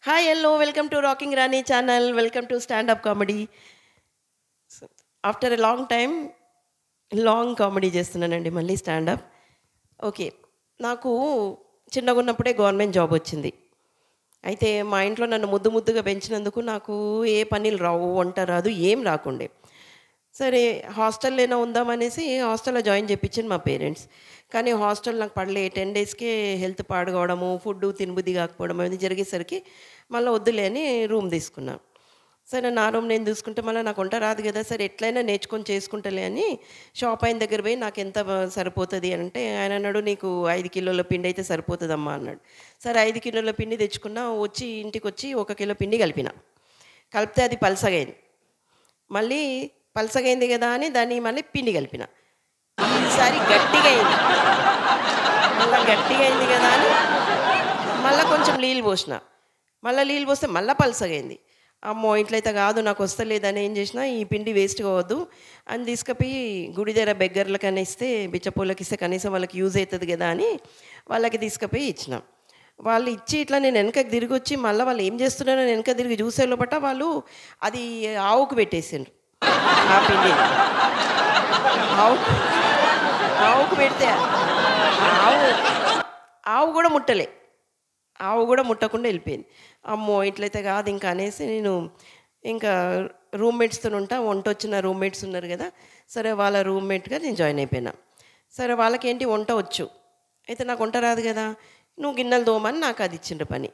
Hi hello welcome to rocking Rani channel. Welcome to standup comedy. After a long time long comedy చేస్తున్నానండి, మళ్ళీ stand up. Okay, నాకు చిన్నగున్నప్పుడే government job వచ్చింది. అయితే మా ఇంట్లో నన్ను ముద్దు ముద్దుగా పెంచినందుకు నాకు ఏ పనులు రావు, వంట రాదు, ఏం రాకుండే. సరే, హాస్టల్లోనే ఉందామనేసి హాస్టల్లో జాయిన్ చేయించింది మా పేరెంట్స్. కానీ హాస్టల్ నాకు పడలే. 10 డేస్కే హెల్త్ పాడుకోవడము, ఫుడ్ తినబుద్ధి కాకపోవడం అది జరిగేసరికి మళ్ళీ వద్దులే అని రూమ్ తీసుకున్నా. సరే, నా రూమ్ నేను చూసుకుంటే మళ్ళీ నాకు వంట రాదు కదా, సరే ఎట్లయినా నేర్చుకొని చేసుకుంటలే అని షాప్ ఆయన దగ్గర పోయి నాకు ఎంత సరిపోతుంది అంటే ఆయన అన్నాడు, నీకు 5 కిలోల పిండి అయితే సరిపోతుందమ్మా అన్నాడు. సరే, 5 కిలోల పిండి తెచ్చుకున్నా. వచ్చి ఇంటికి వచ్చి 1 కిలో పిండి కలిపితే అది పలసగైంది. మళ్ళీ పలసగైంది కదా అని దాన్ని మళ్ళీ పిండి కలిపిన. ఈసారి గట్టిగా అయింది. మళ్ళీ గట్టిగా అయింది కదా అని మళ్ళీ కొంచెం నీళ్ళు పోసిన. మళ్ళీ నీళ్ళు పోస్తే మళ్ళీ పలసగైంది. అమ్మో, ఇట్లయితే కాదు, నాకు వస్తలేదని ఏం చేసినా, ఈ పిండి వేస్ట్ కావద్దు అని తీసుకుపోయి గుడి దగ్గర బెగ్గర్లకన్నా ఇస్తే, బిచ్చపూలకి ఇస్తే కనీసం వాళ్ళకి యూజ్ అవుతుంది కదా అని వాళ్ళకి తీసుకుపోయి ఇచ్చిన. వాళ్ళు ఇచ్చి ఇట్లా నేను వెనకకి తిరిగి వచ్చి మళ్ళీ వాళ్ళు ఏం చేస్తున్నారో నేను వెనక తిరిగి చూసే లోపట వాళ్ళు అది ఆవుకు పెట్టేసిండ్రు. ఆ పిండి ఆవు ఆవుకు పెడితే ఆవు ఆవు కూడా ముట్టలే. ఆవు కూడా ముట్టకుండా వెళ్ళిపోయింది. అమ్మో, ఇట్లయితే కాదు ఇంకా అనేసి నేను ఇంకా రూమ్మేట్స్తో ఉంటా. వంట వచ్చిన రూమ్మేట్స్ ఉన్నారు కదా, సరే వాళ్ళ రూమ్మేట్గా నేను జాయిన్ అయిపోయినా. సరే, వాళ్ళకేంటి వంట వచ్చు. అయితే నాకు వంట రాదు కదా, నువ్వు గిన్నెలు తోమని నాకు అది ఇచ్చిండ్రు పని.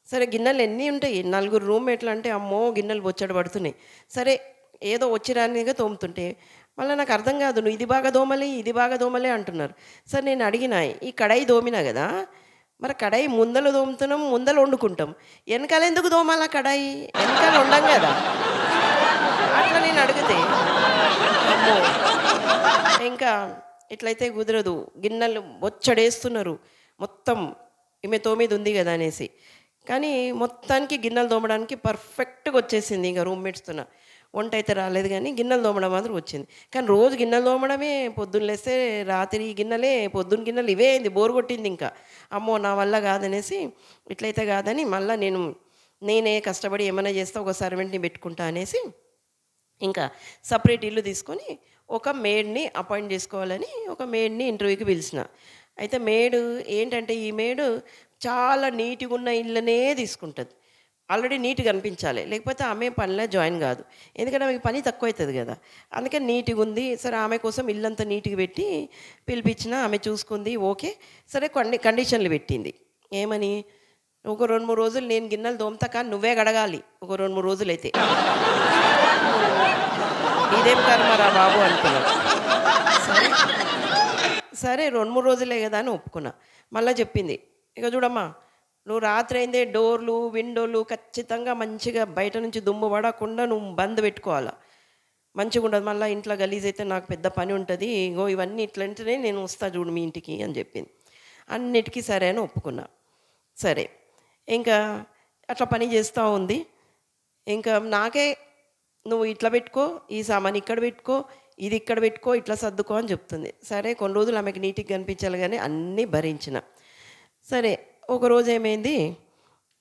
సరే, గిన్నెలు ఎన్ని ఉంటాయి, 4 రూమ్మేట్లు అంటే అమ్మో గిన్నెలు బొచ్చడి పడుతున్నాయి. సరే, ఏదో వచ్చి రానిగా తోముతుంటే మళ్ళీ నాకు అర్థం కాదు, నువ్వు ఇది బాగా దోమలే ఇది బాగా దోమలే అంటున్నారు. సరే, నేను అడిగిన, ఈ కడాయి దోమినా కదా, మరి కడాయి ముందలు దోముతున్నాం, ముందలు వండుకుంటాం, వెనకాల ఎందుకు దోమాలా కడాయి, వెనకాల ఉండం కదా. అట్లా నేను అడిగితే అమ్మో ఇంకా ఇట్లయితే కుదరదు, గిన్నెలు బొచ్చడేస్తున్నారు మొత్తం, ఈమె తోమీది ఉంది కదా అనేసి. కానీ మొత్తానికి గిన్నెలు తోమడానికి పర్ఫెక్ట్గా వచ్చేసింది. ఇంకా రూమ్మేట్స్తో వంట అయితే రాలేదు, కానీ గిన్నెలు తోమడం మాత్రం వచ్చింది. కానీ రోజు గిన్నెలు తోమడమే, పొద్దున్న లేస్తే రాత్రి గిన్నెలే, పొద్దున్న గిన్నెలు ఇవే అయింది. బోర్ కొట్టింది. ఇంకా అమ్మో నా వల్ల కాదనేసి, ఇట్లయితే కాదని మళ్ళీ నేనే కష్టపడి ఏమైనా చేస్తే ఒక సర్వెంట్ని పెట్టుకుంటా అనేసి ఇంకా సపరేట్ ఇల్లు తీసుకొని ఒక మేడ్ని అపాయింట్ చేసుకోవాలని ఒక మేడ్ని ఇంటర్వ్యూకి పిలిచిన. అయితే మేడు ఏంటంటే, ఈ మేడు చాలా నీట్గా ఉన్న ఇళ్ళనే తీసుకుంటుంది. ఆల్రెడీ నీట్గా అనిపించాలి, లేకపోతే ఆమె పనిలో జాయిన్ కాదు. ఎందుకంటే ఆమెకి పని తక్కువ అవుతుంది కదా, అందుకని నీట్గా ఉంది. సరే, ఆమె కోసం ఇల్లంతా నీట్గా పెట్టి పిలిపించిన. ఆమె చూసుకుంది, ఓకే. సరే, కండిషన్లు పెట్టింది. ఏమని, ఒక 2-3 రోజులు నేను గిన్నెలు దోమతా, కానీ నువ్వే గడగాలి ఒక 2-3 రోజులైతే. ఇదేం కర్మరా బాబు అనుకున్నాను. సరే సరే 2-3 రోజులే కదా అని ఒప్పుకున్నా. మళ్ళీ చెప్పింది, ఇక చూడమ్మా, నువ్వు రాత్రి అయిందే డోర్లు విండోలు ఖచ్చితంగా మంచిగా బయట నుంచి దుమ్ము పడకుండా నువ్వు బంద్ పెట్టుకోవాలా, మంచిగా ఉండదు. మళ్ళీ ఇంట్లో గలీజ్ అయితే నాకు పెద్ద పని ఉంటుంది. ఇగో ఇవన్నీ ఇట్లంటేనే నేను వస్తా చూడు మీ ఇంటికి అని చెప్పింది. అన్నిటికీ సరే అని ఒప్పుకున్నా. సరే, ఇంకా అట్లా పని చేస్తూ ఉంది. ఇంకా నాకే, నువ్వు ఇట్లా పెట్టుకో, ఈ సామాన్ ఇక్కడ పెట్టుకో, ఇది ఇక్కడ పెట్టుకో, ఇట్లా సర్దుకో అని చెప్తుంది. సరే, కొన్ని రోజులు ఆమెకి నీట్గా కనిపించాలి కానీ అన్నీ భరించిన. సరే, ఒకరోజు ఏమైంది,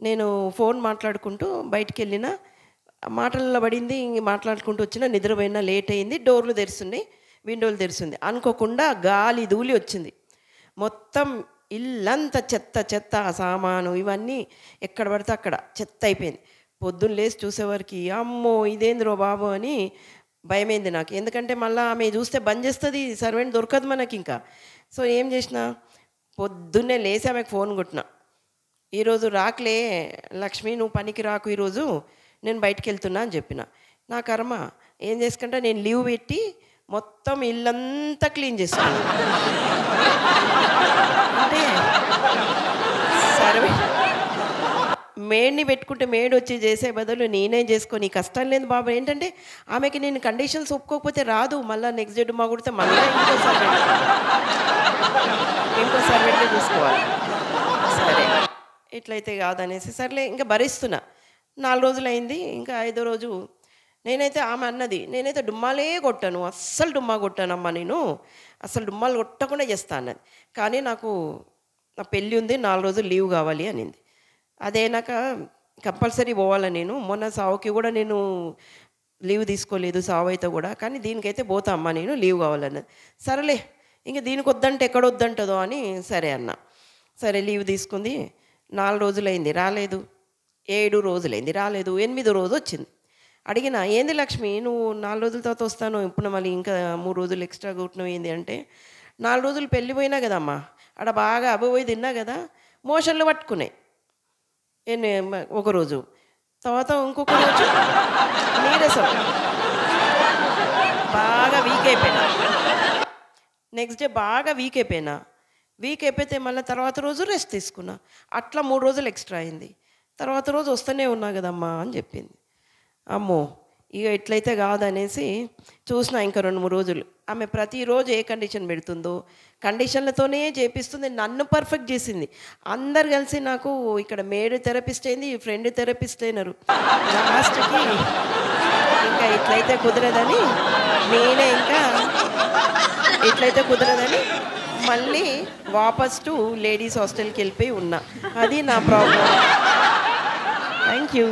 నేను ఫోన్ మాట్లాడుకుంటూ బయటికి వెళ్ళిన, మాటల్లో పడింది. మాట్లాడుకుంటూ వచ్చిన, నిద్రపోయినా, లేట్ అయింది. డోర్లు తెరుస్తున్నాయి, విండోలు తెరుస్తుంది. అనుకోకుండా గాలి ధూళి వచ్చింది. మొత్తం ఇల్లంతా చెత్త చెత్త, సామాను ఇవన్నీ ఎక్కడ పడితే అక్కడ చెత్త అయిపోయింది. పొద్దున్న లేచి చూసేవారికి అమ్మో ఇదేంద్రో బాబు అని భయమైంది నాకు. ఎందుకంటే మళ్ళీ ఆమె చూస్తే బంద్ చేస్తుంది, సర్వెంట్ దొరకదు మనకి ఇంకా. సో ఏం చేసిన, పొద్దున్నే లేచి ఆమెకు ఫోన్ కొట్టిన, ఈరోజు రాకలే లక్ష్మి, నువ్వు పనికి రాకు, ఈరోజు నేను బయటికి వెళ్తున్నా అని చెప్పిన. నా కర్మ ఏం చేసుకుంటా, నేను లీవ్ పెట్టి మొత్తం ఇల్లంతా క్లీన్ చేసుకున్నాను. అంటే సర్వెంట్ మేడ్ని పెట్టుకుంటే మేడ్ వచ్చి చేసే బదులు నేనే చేసుకొని కష్టం లేదు బాబు. ఏంటంటే ఆమెకి నేను కండిషన్స్ ఒప్పుకోకపోతే రాదు. మళ్ళీ నెక్స్ట్ డే మా కొడితే మళ్ళీ ఇంకో సర్వెంటే చూసుకోవాలి. సరే, ఇట్లయితే కాదనేసి సర్లే ఇంకా భరిస్తున్నా. 4 రోజులు అయింది. ఇంకా 5వ రోజు నేనైతే, ఆమె అన్నది, నేనైతే డుమ్మాలే కొట్టాను, అస్సలు డుమ్మా కొట్టానమ్మా, నేను అసలు డుమ్మాలు కొట్టకుండా చేస్తా అన్నది. కానీ నాకు నా పెళ్ళి ఉంది, 4 రోజులు లీవ్ కావాలి అనింది. అదేనాక కంపల్సరీ పోవాలా నేను. మొన్న సావుకి కూడా నేను లీవ్ తీసుకోలేదు సావు అయితే కూడా. కానీ దీనికైతే పోతా అమ్మ నేను లీవ్ కావాలన్నది. సరేలే ఇంక దీనికి వద్దంటే ఎక్కడ వద్దంటదో అని సరే అన్న. సరే లీవ్ తీసుకుంది. 4 రోజులైంది రాలేదు. 7 రోజులైంది రాలేదు. 8వ రోజు వచ్చింది. అడిగిన ఏంది లక్ష్మి నువ్వు 4 రోజుల తర్వాత వస్తాను ఇప్పుడు మళ్ళీ ఇంకా 3 రోజులు ఎక్స్ట్రా కొట్టినవు ఏంది అంటే 4 రోజులు పెళ్ళిపోయినా కదమ్మా ఆడ బాగా అబ్బోయి తిన్నా కదా మోషన్లు పట్టుకున్నాయి. ఒకరోజు తర్వాత ఇంకొక రోజు నీరసం బాగా వీక్ అయిపోయినా. నెక్స్ట్ డే బాగా వీక్ అయిపోయినా. వీక్ అయిపోతే మళ్ళీ తర్వాత రోజు రెస్ట్ తీసుకున్నా. అట్లా 3 రోజులు ఎక్స్ట్రా అయింది. తర్వాత రోజు వస్తూనే ఉన్నా కదమ్మా అని చెప్పింది. అమ్మో ఇక ఎట్లయితే కాదనేసి చూసిన ఇంకా 2-3 రోజులు. ఆమె ప్రతిరోజు ఏ కండిషన్ పెడుతుందో కండిషన్లతోనే చేపిస్తుంది. నన్ను పర్ఫెక్ట్ చేసింది. అందరు కలిసి నాకు ఇక్కడ మేడ్ థెరపిస్ట్ అయింది, ఫ్రెండ్ థెరపిస్ట్ అయినారు. లాస్ట్కి ఇంకా ఇట్లయితే కుదరదని నేనే ఇంకా ఇట్లయితే కుదరదని మళ్ళీ వాపస్ టు లేడీస్ హాస్టల్కి వెళ్ళిపోయి ఉన్నా. అది నా ప్రాబ్లం. Thank you.